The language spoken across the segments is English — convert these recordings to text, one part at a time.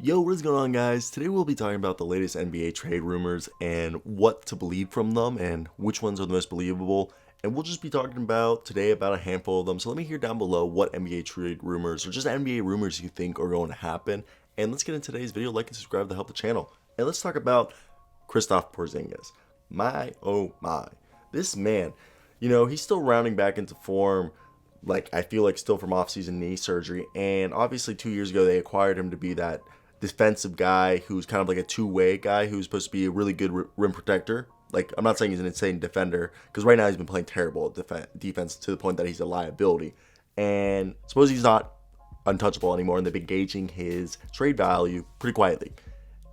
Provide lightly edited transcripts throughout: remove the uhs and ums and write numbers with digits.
Yo, what is going on, guys? Today we'll be talking about the latest NBA trade rumors and what to believe from them and which ones are the most believable. And we'll just be talking about today about a handful of them. So let me hear down below what NBA trade rumors or just NBA rumors you think are going to happen. And let's get into today's video. Like and subscribe to help the channel. And let's talk about Kristaps Porzingis. My, oh my. This man, he's still rounding back into form. I feel like still from offseason knee surgery. And obviously 2 years ago, they acquired him to be that defensive guy who's kind of like a two-way guy who's supposed to be a really good rim protector. I'm not saying he's an insane defender, because right now he's been playing terrible at defense to the point that he's a liability. And suppose he's not untouchable anymore, and they've been gauging his trade value pretty quietly.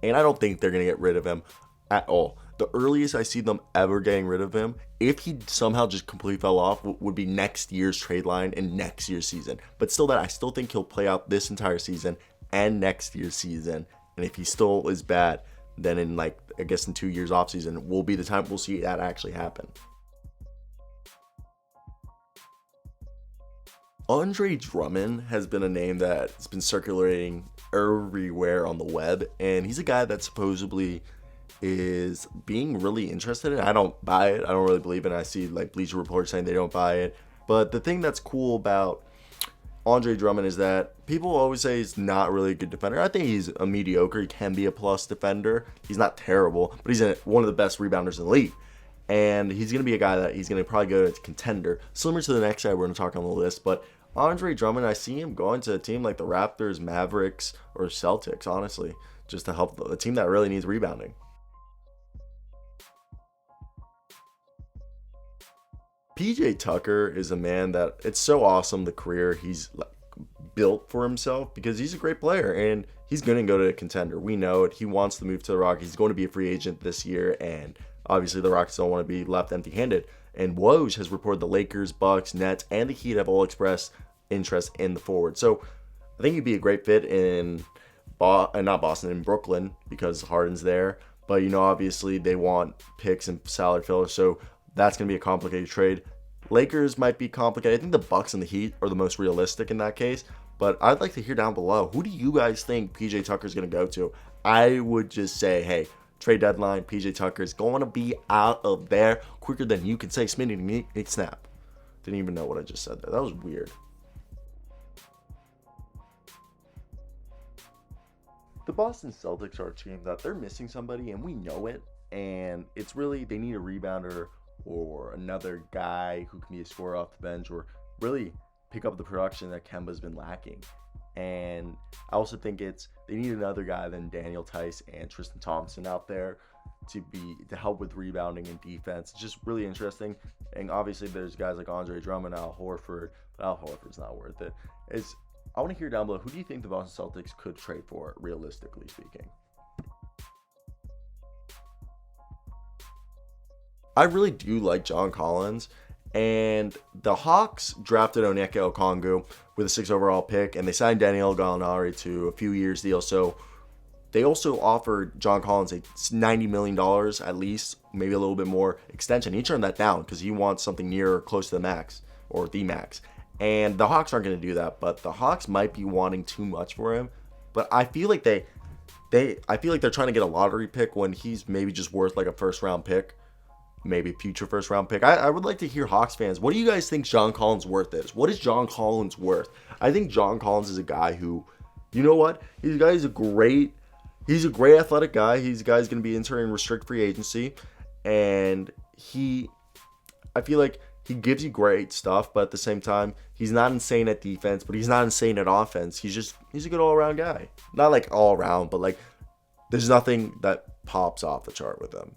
And I don't think they're going to get rid of him at all. The earliest I see them ever getting rid of him, if he somehow just completely fell off, would be next year's trade line and next year's season. But still, I still think he'll play out this entire season and next year's season. And if he still is bad, then in I guess in 2 years off season will be the time we'll see that actually happen. Andre Drummond has been a name that's been circulating everywhere on the web, and he's a guy that supposedly is being really interested in. I don't buy it. I don't really believe it. I see Bleacher Report saying they don't buy it. But the thing that's cool about Andre Drummond is that people always say he's not really a good defender. I think he's a mediocre. He can be a plus defender. He's not terrible, but he's one of the best rebounders in the league. And he's going to be a guy that he's going to probably go to contender, similar to the next guy we're going to talk on the list. But Andre Drummond, I see him going to a team like the Raptors, Mavericks, or Celtics, honestly, just to help the team that really needs rebounding. PJ Tucker is a man that it's so awesome the career he's built for himself, because he's a great player and he's going to go to a contender. We know it. He wants to move to the Rockets. He's going to be a free agent this year, and obviously the Rockets don't want to be left empty-handed. And Woj has reported the Lakers, Bucks, Nets, and the Heat have all expressed interest in the forward. So I think he'd be a great fit in not Boston, in Brooklyn, because Harden's there. But obviously they want picks and salary fillers, so that's going to be a complicated trade. Lakers might be complicated. I think the Bucks and the Heat are the most realistic in that case. But I'd like to hear down below, who do you guys think PJ Tucker's going to go to? I would just say, hey, trade deadline, PJ Tucker's going to be out of there quicker than you can say Smitty snap. Didn't even know what I just said there. That was weird. The Boston Celtics are a team that they're missing somebody, and we know it. And it's really, they need a rebounder or another guy who can be a scorer off the bench, or really pick up the production that Kemba's been lacking. And I also think they need another guy than Daniel Tice and Tristan Thompson out there to help with rebounding and defense. It's just really interesting. And obviously there's guys like Andre Drummond, Al Horford, but Al Horford's not worth it. I want to hear down below, who do you think the Boston Celtics could trade for, realistically speaking? I really do like John Collins, and the Hawks drafted Onyeka Okongwu with a 6th overall pick, and they signed Daniel Gallinari to a few years deal. So they also offered John Collins a $90 million at least, maybe a little bit more extension. He turned that down because he wants something near or close to the max, or the max. And the Hawks aren't going to do that, but the Hawks might be wanting too much for him. But I feel like they're trying to get a lottery pick when he's maybe just worth like a first-round pick. Maybe future first round pick. I would like to hear Hawks fans, what do you guys think John Collins' worth is? What is John Collins worth? I think John Collins is a guy who, you know what? He's a great athletic guy. He's a guy who's going to be entering restricted free agency. And I feel like he gives you great stuff, but at the same time, he's not insane at defense, but he's not insane at offense. He's a good all-around guy. Not like all-around, but there's nothing that pops off the chart with him.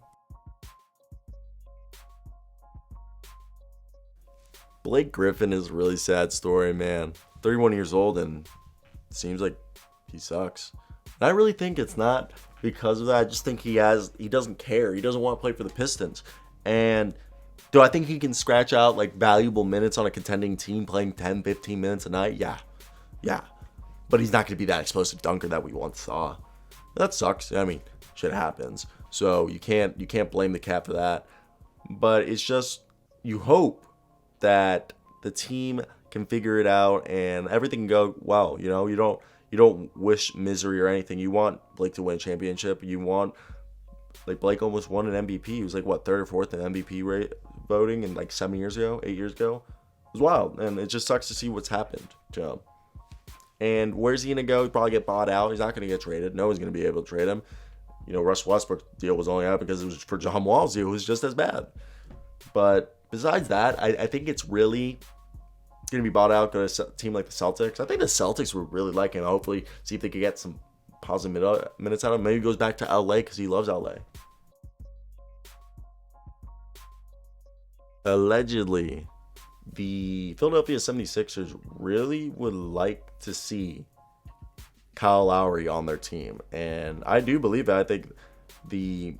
Blake Griffin is a really sad story, man. 31 years old, and it seems like he sucks. And I really think it's not because of that. I just think he doesn't care. He doesn't want to play for the Pistons. And do I think he can scratch out valuable minutes on a contending team playing 10, 15 minutes a night? Yeah. But he's not going to be that explosive dunker that we once saw. That sucks. I mean, shit happens. So you can't blame the cat for that. But it's just, you hope that the team can figure it out and everything can go well. You You don't wish misery or anything. You want Blake to win a championship. You want, like, Blake almost won an MVP. He was like, what, third or fourth in MVP rate voting in like 8 years ago. It was wild, and it just sucks to see what's happened to him. And where's he gonna go? He'll probably get bought out. He's not gonna get traded. No one's gonna be able to trade him. Russ Westbrook's deal was only out because it was for John Wall's deal, who was just as bad. But besides that, I think it's really going to be bought out, go to a team like the Celtics. I think the Celtics would really like him. Hopefully, see if they could get some positive minutes out of him. Maybe he goes back to LA because he loves LA. Allegedly, the Philadelphia 76ers really would like to see Kyle Lowry on their team. And I do believe that. I think the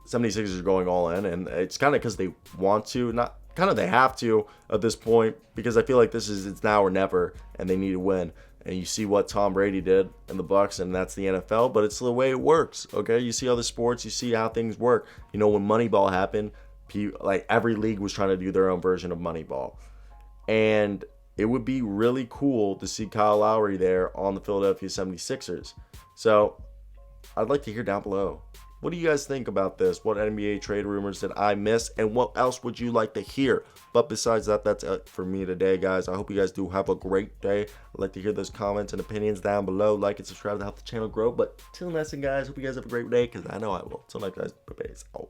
76ers are going all in, and it's kind of because they want to, not kind of they have to at this point, because I feel like it's now or never, and they need to win. And you see what Tom Brady did in the Bucks, and that's the NFL, but it's the way it works. Okay, you see other sports, you see how things work. When Moneyball happened, like every league was trying to do their own version of Moneyball, and it would be really cool to see Kyle Lowry there on the Philadelphia 76ers. So I'd like to hear down below, what do you guys think about this? What NBA trade rumors did I miss? And what else would you like to hear? But besides that, that's it for me today, guys. I hope you guys do have a great day. I'd like to hear those comments and opinions down below. Like and subscribe to help the channel grow. But till next time, guys, hope you guys have a great day, because I know I will. Till next, guys. Bye-bye.